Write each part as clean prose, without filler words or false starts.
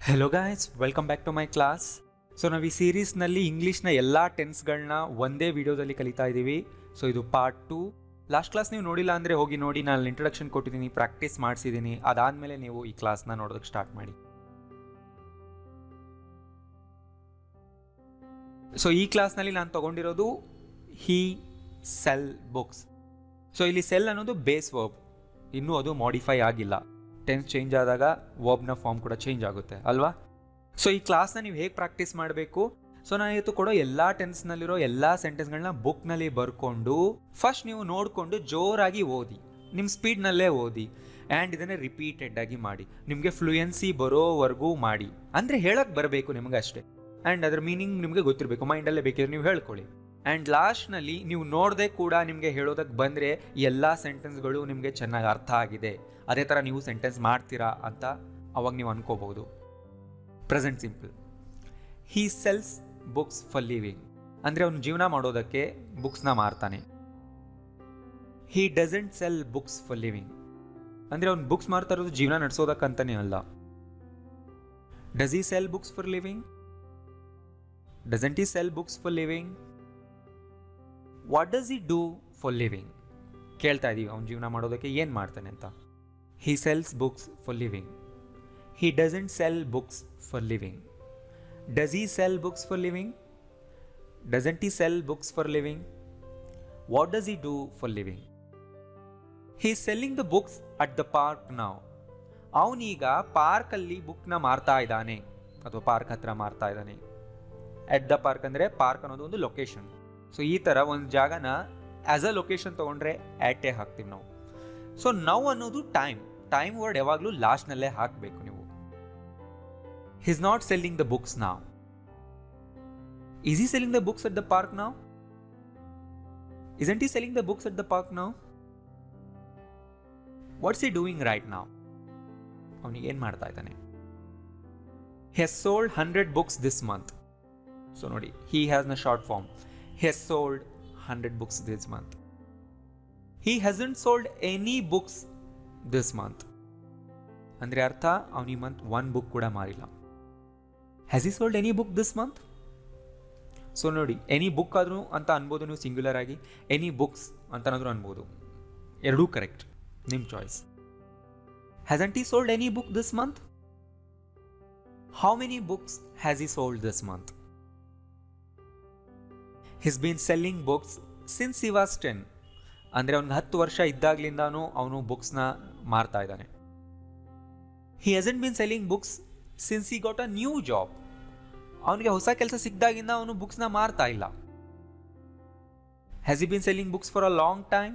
Hello guys, welcome back to my class. So ನಾವು ಈ ಸೀರೀಸ್ನಲ್ಲಿ ಇಂಗ್ಲೀಷ್ನ ಎಲ್ಲ ಟೆನ್ಸ್ಗಳನ್ನ ಒಂದೇ ವಿಡಿಯೋದಲ್ಲಿ ಕಲಿತಾ ಇದ್ದೀವಿ. ಸೊ ಇದು ಪಾರ್ಟ್ 2. ಲಾಸ್ಟ್ ಕ್ಲಾಸ್ ನೀವು ನೋಡಿಲ್ಲ ಅಂದರೆ ಹೋಗಿ ನೋಡಿ, ನಾನು ಇಂಟ್ರೊಡಕ್ಷನ್ ಕೊಟ್ಟಿದ್ದೀನಿ, ಪ್ರಾಕ್ಟೀಸ್ ಮಾಡಿಸಿದ್ದೀನಿ. ಅದಾದಮೇಲೆ ನೀವು ಈ ಕ್ಲಾಸ್ನ ನೋಡೋದಕ್ಕೆ ಸ್ಟಾರ್ಟ್ ಮಾಡಿ. ಸೊ ಈ ಕ್ಲಾಸ್ನಲ್ಲಿ ನಾನು ತೊಗೊಂಡಿರೋದು ಹಿ ಸೆಲ್ ಬುಕ್ಸ್. ಸೊ ಇಲ್ಲಿ ಸೆಲ್ ಅನ್ನೋದು ಬೇಸ್ ವರ್ಬ್, ಇನ್ನೂ ಅದು ಮಾಡಿಫೈ ಆಗಿಲ್ಲ. ಟೆನ್ಸ್ ಚೇಂಜ್ ಆದಾಗ ವರ್ಬ್ನ ಫಾರ್ಮ್ ಕೂಡ ಚೇಂಜ್ ಆಗುತ್ತೆ ಅಲ್ವಾ. ಸೊ ಈ ಕ್ಲಾಸ್ನ ನೀವು ಹೇಗೆ ಪ್ರಾಕ್ಟೀಸ್ ಮಾಡಬೇಕು? ಸೊ ನಾನು ಇವತ್ತು ಕೊಡೋ ಎಲ್ಲ ಟೆನ್ಸ್ನಲ್ಲಿರೋ ಎಲ್ಲ ಸೆಂಟೆನ್ಸ್ಗಳನ್ನ ಬುಕ್ನಲ್ಲಿ ಬರ್ಕೊಂಡು ಫಸ್ಟ್ ನೀವು ನೋಡಿಕೊಂಡು ಜೋರಾಗಿ ಓದಿ, ನಿಮ್ಮ ಸ್ಪೀಡ್ನಲ್ಲೇ ಓದಿ. ಆ್ಯಂಡ್ ಇದನ್ನೇ ರಿಪೀಟೆಡ್ ಆಗಿ ಮಾಡಿ, ನಿಮಗೆ ಫ್ಲೂಯೆನ್ಸಿ ಬರೋವರೆಗೂ ಮಾಡಿ. ಅಂದರೆ ಹೇಳಕ್ಕೆ ಬರಬೇಕು ನಿಮಗೆ ಅಷ್ಟೇ. ಆ್ಯಂಡ್ ಅದರ ಮೀನಿಂಗ್ ನಿಮಗೆ ಗೊತ್ತಿರಬೇಕು, ಮೈಂಡಲ್ಲೇ ಬೇಕಿದ್ರೆ ನೀವು ಹೇಳ್ಕೊಳ್ಳಿ. ಆ್ಯಂಡ್ ಲಾಸ್ಟ್ನಲ್ಲಿ ನೀವು ನೋಡದೆ ಕೂಡ ನಿಮಗೆ ಹೇಳೋದಕ್ಕೆ ಬಂದರೆ ಎಲ್ಲ ಸೆಂಟೆನ್ಸ್ಗಳು ನಿಮಗೆ ಚೆನ್ನಾಗಿ ಅರ್ಥ ಆಗಿದೆ, ಅದೇ ಥರ ನೀವು ಸೆಂಟೆನ್ಸ್ ಮಾಡ್ತೀರಾ ಅಂತ ಅವಾಗ ನೀವು ಅನ್ಕೋಬಹುದು. Present simple. He sells books for living ಅಂದರೆ ಅವನು ಜೀವನ ಮಾಡೋದಕ್ಕೆ ಬುಕ್ಸ್ನ ಮಾರ್ತಾನೆ. He doesn't sell books for living ಅಂದರೆ ಅವ್ನು ಬುಕ್ಸ್ ಮಾರ್ತಾ ಇರೋದು ಜೀವನ ನಡೆಸೋದಕ್ಕಂತಾನೆ ಅಲ್ಲ. Does he sell books for living? Doesn't he sell books for living? What does he do for living? ಕೇಳ್ತಾ ಇದ್ದೀವಿ, ಅವ್ನು ಜೀವನ ಮಾಡೋದಕ್ಕೆ ಏನು ಮಾಡ್ತಾನೆ ಅಂತ. He sells books for living. He doesn't sell books for living. Does he sell books for living? Doesn't he sell books for living? What does he do for living? He is selling the books at the park now. ಅವನೀಗ ಪಾರ್ಕಲ್ಲಿ ಬುಕ್ನ ಮಾರ್ತಾ ಇದ್ದಾನೆ, ಅಥವಾ park ಹತ್ರ ಮಾರ್ತಾ ಇದ್ದಾನೆ. At the park ಅಂದರೆ ಪಾರ್ಕ್ ಅನ್ನೋದು ಒಂದು ಲೊಕೇಶನ್. ಸೊ ಈ ಥರ ಒಂದು ಜಾಗನ ಆ್ಯಸ್ ಅ ಲೊಕೇಶನ್ ತೊಗೊಂಡ್ರೆ ಆ್ಯಟೇ ಹಾಕ್ತೀವಿ ನಾವು. ಸೊ ನೌ ಅನ್ನೋದು ಟೈಮ್ ವರ್ಡ್ ಯಾವಾಗಲೂ ಲಾಸ್ಟ್ನಲ್ಲೇ ಹಾಕಬೇಕು ನೀವು. He's not selling the books now. Is he selling the books at the park now? Isn't he selling the books at the park now? What's he doing right now? ಅವನಿಗೆ ಏನು ಮಾಡ್ತಾ ಇದ್ದಾನೆ? He has sold 100 books this month. So ನೋಡಿ, he has ನ short form. He has sold 100 books this month. He hasn't sold any books this month. ಅಂದರೆ ಅರ್ಥ, ಅವನು ಈ ಮಂತ್ 1 ಬುಕ್ ಕೂಡ ಮಾರಿಲ್ಲ. Has he sold any book this month? So ನೋಡಿ, any book ಆದರೂ ಅಂತ ಅನ್ಬೋದು ನೀವು ಸಿಂಗ್ಯುಲರ್ ಆಗಿ, ಎನಿ ಬುಕ್ಸ್ ಅಂತನಾದರೂ ಅನ್ಬೋದು. ಎರಡೂ ಕರೆಕ್ಟ್, ನಿಮ್ಮ choice. Hasn't he sold any book this month? How many books has he sold this month? He's been selling books since he was 10. ಅಂದರೆ ಅವ್ನಿಗೆ 10 ವರ್ಷ ಇದ್ದಾಗಲಿಂದಾನು ಅವನು ಬುಕ್ಸ್ನ ಮಾರ್ತಾ ಇದ್ದಾನೆ. He hasn't been selling books since he got a new job. ಅವನಿಗೆ ಹೊಸ ಕೆಲಸ ಸಿಕ್ಕಿದಾಗಿಂದ ಅವನು ಬುಕ್ಸ್ನ ಮಾರ್ತಾ ಇಲ್ಲ. Has he been selling books for a long time?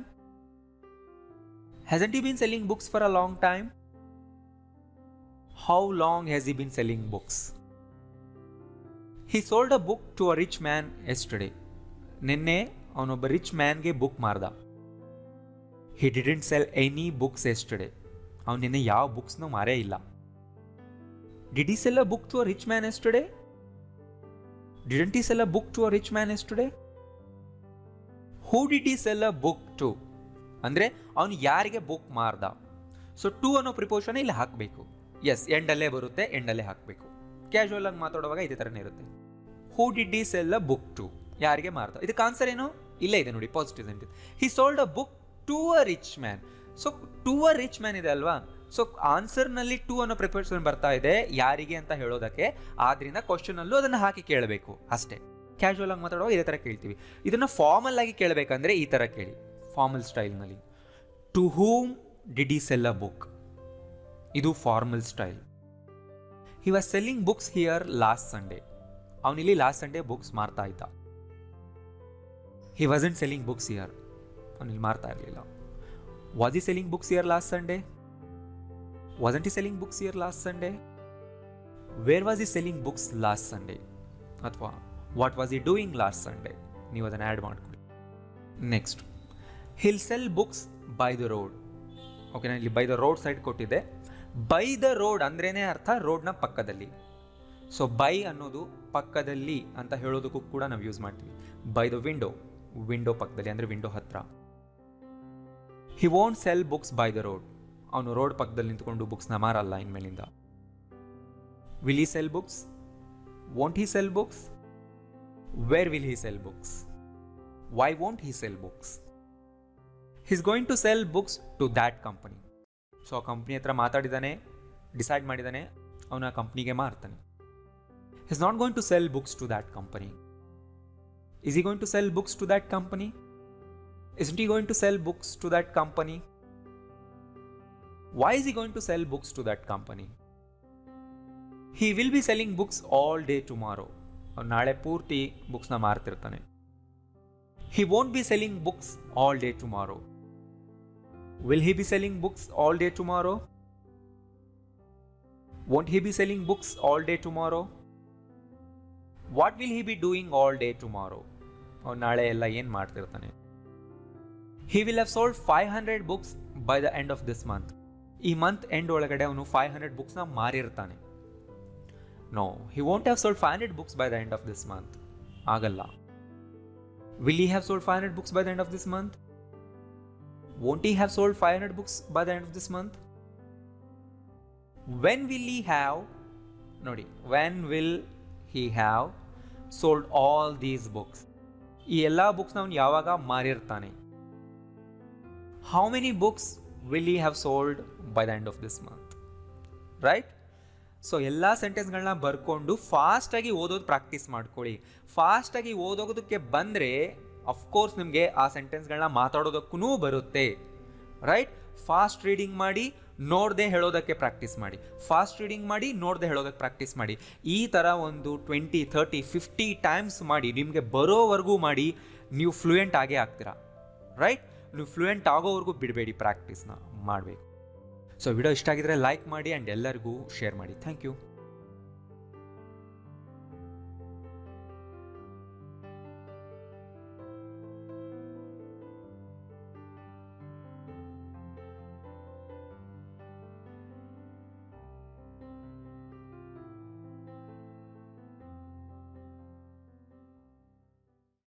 Hasn't he been selling books for a long time? How long has he been selling books? He sold a book to a rich man yesterday. ನಿನ್ನೆ ಅವನೊಬ್ಬ rich ಮ್ಯಾನ್ಗೆ book ಮಾರ್ದ. He didn't sell any books yesterday. ಅವನು ನಿನ್ನೆ ಯಾವ ಬುಕ್ಸ್ನೂ ಮಾರೇ ಇಲ್ಲ. Did he sell a book to a rich man yesterday? Didn't he sell a book to a rich man yesterday? Who did he sell a book to? ಅಂದರೆ ಅವನು ಯಾರಿಗೆ book ಮಾರ್ದ. ಸೊ ಟು ಅನ್ನೋ ಪ್ರಿಪೋಷನ್ ಇಲ್ಲಿ ಹಾಕಬೇಕು. ಎಸ್, ಎಂಡಲ್ಲೇ ಬರುತ್ತೆ, ಎಂಡಲ್ಲೇ ಹಾಕಬೇಕು. Casual ಆಗಿ ಮಾತಾಡುವಾಗ ಇದೇ ಥರನೇ ಇರುತ್ತೆ. Who did he sell a book to? ಯಾರಿಗೆ ಮಾರ್ದ. ಇದಕ್ಕೆ ಆನ್ಸರ್ ಏನು? ಇಲ್ಲೇ ಇದೆ ನೋಡಿ, positive sentence. He sold a book to a rich man. So to a rich man ಇದೆ ಅಲ್ವಾ. ಸೊ ಆನ್ಸರ್ನಲ್ಲಿ ಟು ಅನ್ನೋ ಪ್ರಿಪರೇಷನ್ ಬರ್ತಾ ಇದೆ ಯಾರಿಗೆ ಅಂತ ಹೇಳೋದಕ್ಕೆ. ಆದ್ರಿಂದ ಕ್ವಶನಲ್ಲೂ ಅದನ್ನು ಹಾಕಿ ಕೇಳಬೇಕು ಅಷ್ಟೇ. ಕ್ಯಾಶುವಲ್ ಆಗಿ ಮಾತಾಡುವಾಗ ಇದೇ ಥರ ಕೇಳ್ತೀವಿ. ಇದನ್ನು ಫಾರ್ಮಲ್ ಆಗಿ ಕೇಳಬೇಕಂದ್ರೆ ಈ ಥರ ಕೇಳಿ, ಫಾರ್ಮಲ್ ಸ್ಟೈಲ್ನಲ್ಲಿ. To whom did he sell a book? ಇದು formal style. He was selling books here last Sunday. ಅವನಿಲ್ಲಿ ಲಾಸ್ಟ್ ಸಂಡೇ ಬುಕ್ಸ್ ಮಾರ್ತಾ ಇದ್ದ. He wasn't selling books here. ಅವನಿಲ್ಲಿ ಮಾರ್ತಾ ಇರಲಿಲ್ಲ. Was he selling books here last Sunday? Wasn't he selling books here last Sunday? Where was he selling books last Sunday? ಅಥವಾ what was he doing last Sunday? ನೀವು ಅದನ್ನು add ಮಾಡ್ಕೊಳ್ಳಿ. Next, hill cell books by the road. Okay, ನಾನು ಇಲ್ಲಿ by the road side ಕೊಟ್ಟಿದ್ದೆ. By the road ಅಂದ್ರೇನೆ ಅರ್ಥ ರೋಡ್ನ ಪಕ್ಕದಲ್ಲಿ. ಸೊ ಬೈ ಅನ್ನೋದು ಪಕ್ಕದಲ್ಲಿ ಅಂತ ಹೇಳೋದಕ್ಕೂ ಕೂಡ ನಾವು ಯೂಸ್ ಮಾಡ್ತೀವಿ. ಬೈ ದ ವಿಂಡೋ, ವಿಂಡೋ ಪಕ್ಕದಲ್ಲಿ ಅಂದರೆ ವಿಂಡೋ ಹತ್ರ. He won't cell books by the road. ಅವನು ರೋಡ್ ಪಕ್ಕದಲ್ಲಿ ನಿಂತ್ಕೊಂಡು ಬುಕ್ಸ್ನ ಮಾರಲ್ಲ ಇನ್ಮೇಲಿಂದ. Will he sell books? Won't he sell books? Where will he sell books? Why won't he sell books? He's going to sell books to that company. So ಆ company ಹತ್ರ ಮಾತಾಡಿದ್ದಾನೆ, decide ಮಾಡಿದ್ದಾನೆ, ಅವನ ಕಂಪ್ನಿಗೆ ಮಾರ್ತಾನೆ. He's not going to sell books to that company. Is he going to sell books to that company? Isn't he going to sell books to that company? Why is he going to sell books to that company? He will be selling books all day tomorrow. ನಾಳೆ ಪೂರ್ತಿ ಬುಕ್ಸ್ನ ಮಾರ್ತಿರ್ತಾನೆ. He won't be selling books all day tomorrow. Will he be selling books all day tomorrow? Won't he be selling books all day tomorrow? What will he be doing all day tomorrow? ನಾಳೆ ಎಲ್ಲ ಏನು ಮಾಡ್ತಿರ್ತಾನೆ? He will have sold 500 books by the end of this month. ಈ month end ಒಳಗಡೆ ಅವನು 500 ಬುಕ್ಸ್ನ ಮಾರಿರ್ತಾನೆ. No, he won't have sold 500 books by the end of this month. ಆಗಲ್ಲ. Will he have sold 500 books by the end of this month? Won't he have sold 500 books by the end of this month? When will he have, ನೋಡಿ, when will he have sold all these books? ಈ ಎಲ್ಲ ಬುಕ್ಸ್ನ ಅವನು ಯಾವಾಗ ಮಾರಿರ್ತಾನೆ? How many books will he have sold by the end of this month? Right? So ಎಲ್ಲ ಸೆಂಟೆನ್ಸ್ಗಳನ್ನ ಬರ್ಕೊಂಡು ಫಾಸ್ಟಾಗಿ ಓದೋದು practice ಮಾಡ್ಕೊಳ್ಳಿ. ಫಾಸ್ಟಾಗಿ ಓದೋದಕ್ಕೆ ಬಂದರೆ ಅಫ್ಕೋರ್ಸ್ ನಿಮಗೆ ಆ ಸೆಂಟೆನ್ಸ್ಗಳನ್ನ ಮಾತಾಡೋದಕ್ಕೂ ಬರುತ್ತೆ. ರೈಟ್? ಫಾಸ್ಟ್ ರೀಡಿಂಗ್ ಮಾಡಿ, ನೋಡದೆ ಹೇಳೋದಕ್ಕೆ ಪ್ರಾಕ್ಟೀಸ್ ಮಾಡಿ. ಫಾಸ್ಟ್ ರೀಡಿಂಗ್ ಮಾಡಿ, ನೋಡದೆ ಹೇಳೋದಕ್ಕೆ ಪ್ರಾಕ್ಟೀಸ್ ಮಾಡಿ. ಈ ಥರ ಒಂದು 20, 30, 50 ಟೈಮ್ಸ್ ಮಾಡಿ, ನಿಮಗೆ ಬರೋವರೆಗೂ ಮಾಡಿ, ನೀವು ಫ್ಲೂಯೆಂಟ್ ಆಗೇ ಆಗ್ತೀರಾ. ರೈಟ್? ನೀವು ಫ್ಲೂಯೆಂಟ್ ಆಗೋವರೆಗೂ ಬಿಡಬೇಡಿ, ಪ್ರಾಕ್ಟೀಸ್ನ ಮಾಡಬೇಕು. ಸೊ ವಿಡಿಯೋ ಇಷ್ಟ ಆಗಿದ್ರೆ ಲೈಕ್ ಮಾಡಿ ಆ್ಯಂಡ್ ಎಲ್ಲರಿಗೂ ಶೇರ್ ಮಾಡಿ. Thank you.